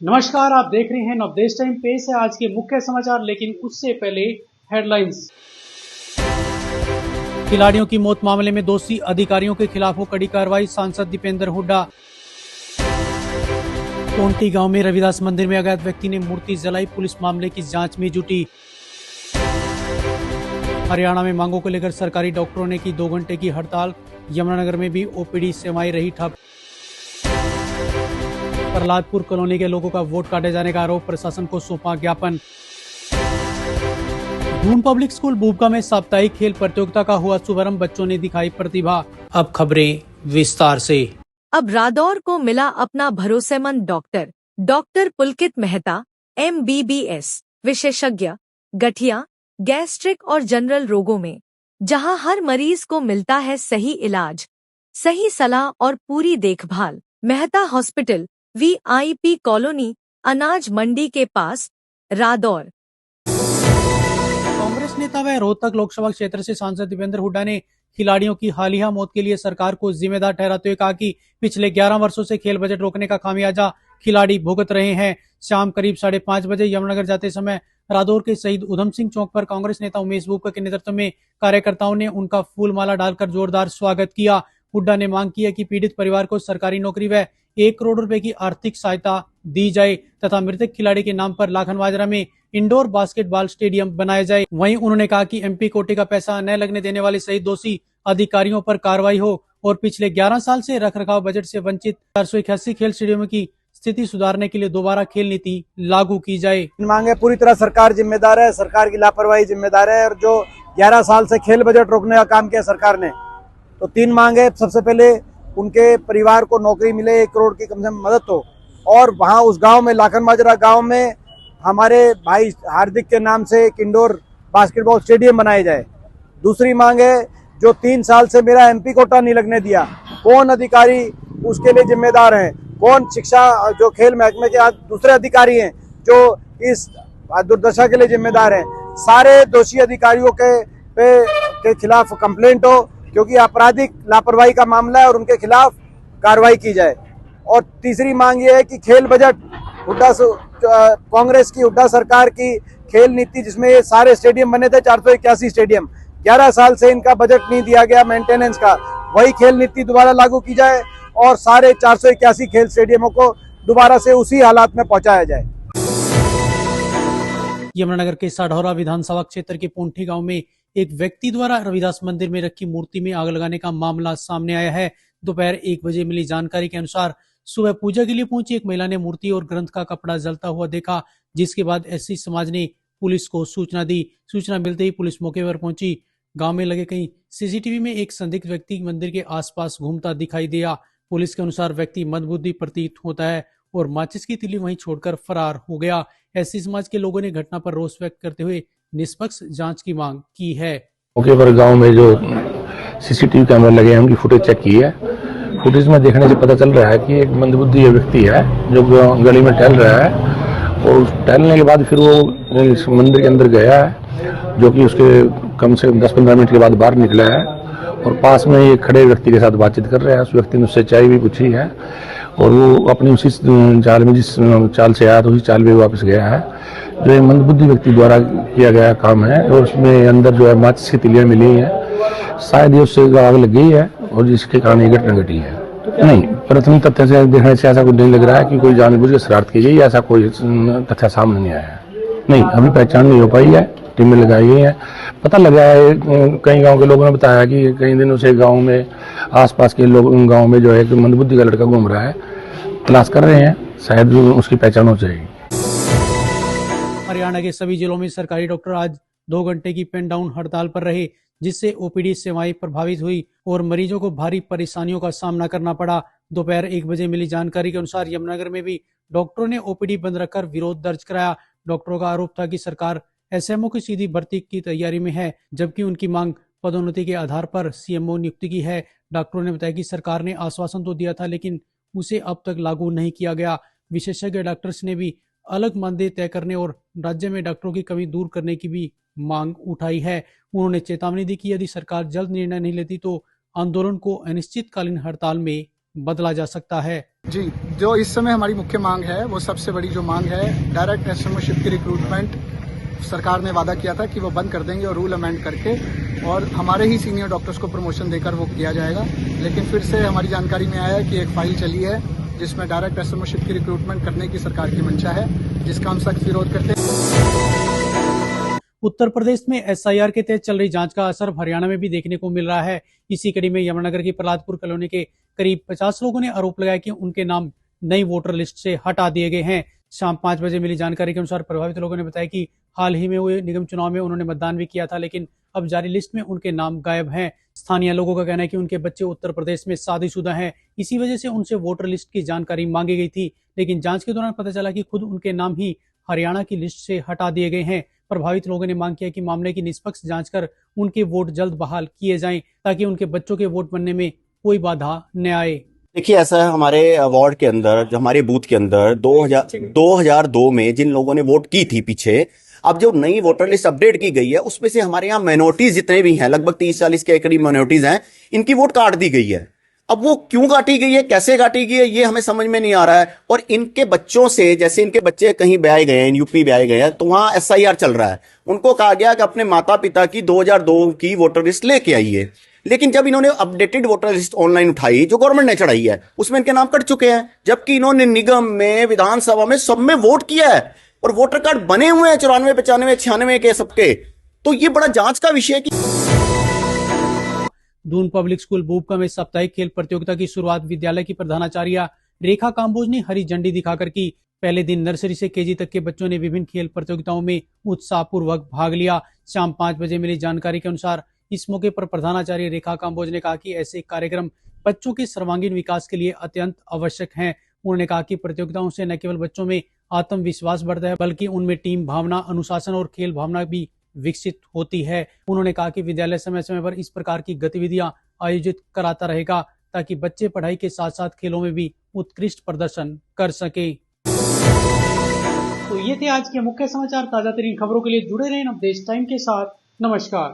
नमस्कार, आप देख रहे हैं नवदेश टाइम। पेश है आज के मुख्य समाचार, लेकिन उससे पहले हेडलाइंस। खिलाड़ियों की मौत मामले में दोषी अधिकारियों के खिलाफ हो कड़ी कार्रवाई, सांसद दीपेंद्र हुड्डा। कोंटी गांव में रविदास मंदिर में अज्ञात व्यक्ति ने मूर्ति जलाई, पुलिस मामले की जांच में जुटी। हरियाणा में मांगों को लेकर सरकारी डॉक्टरों ने की 2 घंटे की हड़ताल, यमुनानगर में भी ओपीडी सेवाएं रही ठप। प्रहलादपुर कॉलोनी के लोगों का वोट काटे जाने का आरोप, प्रशासन को सौंपा ज्ञापन। दून पब्लिक स्कूल बुबका में साप्ताहिक खेल प्रतियोगिता का हुआ शुभारंभ, बच्चों ने दिखाई प्रतिभा। अब खबरें विस्तार से। अब रादौर को मिला अपना भरोसेमंद डॉक्टर पुलकित मेहता, MBBS विशेषज्ञ, गठिया, गैस्ट्रिक और जनरल रोगों में, जहां हर मरीज को मिलता है सही इलाज, सही सलाह और पूरी देखभाल। मेहता हॉस्पिटल, VIP कॉलोनी, अनाज मंडी के पास, रादौर। कांग्रेस नेता व रोहतक लोकसभा क्षेत्र से सांसद दीपेंद्र हुड्डा ने खिलाड़ियों की हालिया मौत के लिए सरकार को जिम्मेदार ठहराते हुए कहा कि पिछले 11 वर्षों से खेल बजट रोकने का खामियाजा खिलाड़ी भुगत रहे हैं। शाम करीब 5:30 बजे यमुनानगर जाते समय रादौर के शहीद उधम सिंह चौक पर कांग्रेस नेता उमेश बुबका के नेतृत्व में कार्यकर्ताओं ने उनका फूल माला डालकर जोरदार स्वागत किया। हुड्डा ने मांग की है कि पीड़ित परिवार को सरकारी नौकरी व 1 करोड़ रुपए की आर्थिक सहायता दी जाए तथा मृतक खिलाड़ी के नाम पर लाखन माजरा में इंडोर बास्केटबॉल स्टेडियम बनाया जाए। वहीं उन्होंने कहा कि MP कोटे का पैसा न लगने देने वाले सही दोषी अधिकारियों पर कार्रवाई हो और पिछले 11 साल से रखरखाव बजट से वंचित 481 खेल स्टेडियमों की स्थिति सुधारने के लिए दोबारा खेल नीति लागू की जाए। मांगे पूरी तरह सरकार जिम्मेदार है, सरकार की लापरवाही जिम्मेदार है। और जो 11 साल से खेल बजट रोकने का काम किया सरकार ने, तो 3 मांगे। सबसे पहले उनके परिवार को नौकरी मिले, 1 करोड़ की कम से कम मदद हो, और वहाँ उस गांव में लाखन माजरा गांव में हमारे भाई हार्दिक के नाम से एक इंडोर बास्केटबॉल स्टेडियम बनाया जाए। दूसरी मांग है, जो 3 साल से मेरा MP कोटा नहीं लगने दिया, कौन अधिकारी उसके लिए जिम्मेदार है, कौन शिक्षा जो खेल महकमे के दूसरे अधिकारी हैं जो इस दुर्दशा के लिए जिम्मेदार हैं। सारे दोषी अधिकारियों के खिलाफ कंप्लेंट हो, क्योंकि आपराधिक लापरवाही का मामला है और उनके खिलाफ कार्रवाई की जाए। और तीसरी मांग ये है कि खेल बजट कांग्रेस की हुड्डा सरकार की खेल नीति, जिसमें ये सारे स्टेडियम बने थे, 481 स्टेडियम, 11 साल से इनका बजट नहीं दिया गया मेंटेनेंस का, वही खेल नीति दोबारा लागू की जाए और सारे 481 खेल स्टेडियमों को दोबारा से उसी हालात में पहुंचाया जाए। यमुनानगर के साढौरा विधानसभा क्षेत्र के पोंठी गांव में एक व्यक्ति द्वारा रविदास मंदिर में रखी मूर्ति में आग लगाने का मामला सामने आया है। दोपहर 1 बजे मिली जानकारी के अनुसार सुबह पूजा के लिए पहुंची एक महिला ने मूर्ति और ग्रंथ का कपड़ा जलता हुआ देखा, जिसके बाद SC समाज ने पुलिस को सूचना दी। सूचना मिलते ही पुलिस मौके पर पहुंची। गांव में लगे कई CCTV में एक संदिग्ध व्यक्ति मंदिर के आसपास घूमता दिखाई दिया। पुलिस के अनुसार व्यक्ति मंदबुद्धि प्रतीत होता है और माचिस की तिल्ली वहीं छोड़कर फरार हो गया। SC समाज के लोगों ने घटना पर रोष व्यक्त करते हुए निष्पक्ष जांच की मांग की है। मौके पर गांव में जो CCTV कैमरा लगे हैं उनकी फुटेज चेक की है। फुटेज में देखने से पता चल रहा है कि एक मंदबुद्धि व्यक्ति है जो गली में टहल रहा है, और टहलने के बाद फिर वो मंदिर के अंदर गया है, जो कि उसके कम से कम 10-15 मिनट के बाद बाहर निकला है और पास में एक खड़े व्यक्ति के साथ बातचीत कर रहा है। उस व्यक्ति ने उससे चाय भी पूछी है और वो अपनी उसी चाल में, जिस चाल से आया तो उसी चाल में वापस गया है। जो ये मंदबुद्धि व्यक्ति द्वारा किया गया काम है, और उसमें अंदर जो है माचिस की तिलियां मिली हैं, शायद ये उससे आग लग गई है और जिसके कारण ये घटना घटी है। नहीं, प्राथमिक तथ्य से देखने से ऐसा कुछ नहीं लग रहा है कि कोई जानबूझ के शरारत की गई, ऐसा कोई तथ्य सामने नहीं आया है। नहीं, अभी पहचान नहीं हो पाई है, टीमें लगाई गई है। पता लगा है, कई गांव के लोगों ने बताया कि कई दिनों से गांव में, आसपास के लोग गांव में जो है कि मंदबुद्धि का लड़का घूम रहा है, तलाश कर रहे हैं, शायद उसकी पहचान हो जाएगी। हरियाणा के सभी जिलों में सरकारी डॉक्टर आज 2 घंटे की पेन डाउन हड़ताल पर रहे, जिससे OPD सेवाएं प्रभावित हुई और मरीजों को भारी परेशानियों का सामना करना पड़ा। दोपहर 1 बजे मिली जानकारी के अनुसार यमुनानगर में भी डॉक्टरों ने OPD बंद रखकर विरोध दर्ज कराया। डॉक्टरों का आरोप था कि सरकार SMO की सीधी भर्ती की तैयारी में है, जबकि उनकी मांग पदोन्नति के आधार पर CMO नियुक्ति की है। डॉक्टरों ने बताया कि सरकार ने आश्वासन तो दिया था, लेकिन उसे अब तक लागू नहीं किया गया। विशेषज्ञ डॉक्टर्स ने भी अलग मानदेय तय करने और राज्य में डॉक्टरों की कमी दूर करने की भी मांग उठाई है। उन्होंने चेतावनी दी कि यदि सरकार जल्द निर्णय नहीं लेती तो आंदोलन को अनिश्चितकालीन हड़ताल में बदला जा सकता है। जी, जो इस समय हमारी मुख्य मांग है, वो सबसे बड़ी जो मांग है, डायरेक्ट एसएमओशिप की रिक्रूटमेंट सरकार ने वादा किया था कि वो बंद कर देंगे और रूल अमेंड करके और हमारे ही सीनियर डॉक्टर्स को प्रमोशन देकर वो किया जाएगा। लेकिन फिर से हमारी जानकारी में आया है कि एक फाइल चली है जिसमें डायरेक्ट एसएमओशिप की रिक्रूटमेंट करने की सरकार की मंशा है, जिसका हम सख्त विरोध करते हैं। उत्तर प्रदेश में एसआईआर के तहत चल रही जांच का असर हरियाणा में भी देखने को मिल रहा है। इसी कड़ी में यमुनानगर की प्रहलादपुर कॉलोनी के करीब 50 लोगों ने आरोप लगाया कि उनके नाम नई वोटर लिस्ट से हटा दिए गए हैं। शाम 5 बजे मिली जानकारी के अनुसार प्रभावित लोगों ने बताया कि हाल ही में हुए निगम चुनाव में उन्होंने मतदान भी किया था, लेकिन अब जारी लिस्ट में उनके नाम गायब हैं। स्थानीय लोगों का कहना है कि उनके बच्चे उत्तर प्रदेश में शादीशुदा हैं, इसी वजह से उनसे वोटर लिस्ट की जानकारी मांगी गई थी, लेकिन जांच के दौरान पता चला कि खुद उनके नाम ही हरियाणा की लिस्ट से हटा दिए गए हैं। प्रभावित लोगों ने मांग किया कि मामले की निष्पक्ष जांच कर उनके वोट जल्द बहाल किए जाएं, ताकि उनके बच्चों के वोट बनने में कोई बाधा न आए। देखिए, ऐसा है, हमारे वार्ड के अंदर, जो हमारे बूथ के अंदर 2002 में जिन लोगों ने वोट की थी पीछे, अब जो नई वोटर लिस्ट अपडेट की गई है, उसमें से हमारे यहाँ माइनॉरिटीज जितने भी हैं, लगभग 30-40 के करीब माइनॉरिटीज हैं, इनकी वोट काट दी गई है। अब वो क्यों काटी गई है, कैसे काटी गई है, ये हमें समझ में नहीं आ रहा है। और इनके बच्चों से, जैसे इनके बच्चे कहीं ब्याए गए हैं, यूपी ब्याए गए हैं, तो वहां एसआईआर चल रहा है, उनको कहा गया कि अपने माता पिता की 2002 की वोटर लिस्ट लेके आइए। लेकिन जब इन्होंने अपडेटेड वोटर लिस्ट ऑनलाइन उठाई, जो गवर्नमेंट ने चढ़ाई है, उसमें इनके नाम कट चुके हैं, जबकि इन्होंने निगम में, विधानसभा में, सब में वोट किया है और वोटर कार्ड बने हुए हैं 94, 95, 96 के सबके। तो ये बड़ा जांच का विषय है कि दून पब्लिक स्कूल बूबका में साप्ताहिक खेल प्रतियोगिता की शुरुआत विद्यालय की प्रधानाचार्य रेखा काम्बोज ने हरी झंडी दिखाकर की। पहले दिन नर्सरी से केजी तक के बच्चों ने विभिन्न खेल प्रतियोगिताओं में उत्साहपूर्वक भाग लिया। शाम 5 बजे मिली जानकारी के अनुसार इस मौके पर प्रधानाचार्य रेखा काम्बोज ने कहा कि ऐसे कार्यक्रम बच्चों के सर्वांगीण विकास के लिए अत्यंत आवश्यक हैं। उन्होंने कहा कि प्रतियोगिताओं से न केवल बच्चों में आत्मविश्वास बढ़ता है, बल्कि उनमें टीम भावना, अनुशासन और खेल भावना भी विकसित होती है। उन्होंने कहा कि विद्यालय समय समय पर इस प्रकार की गतिविधियां आयोजित कराता रहेगा, ताकि बच्चे पढ़ाई के साथ साथ खेलों में भी उत्कृष्ट प्रदर्शन कर सके। तो ये थे आज के मुख्य समाचार। ताजा तरीन खबरों के लिए जुड़े रहें अपडेट्स टाइम के साथ। नमस्कार।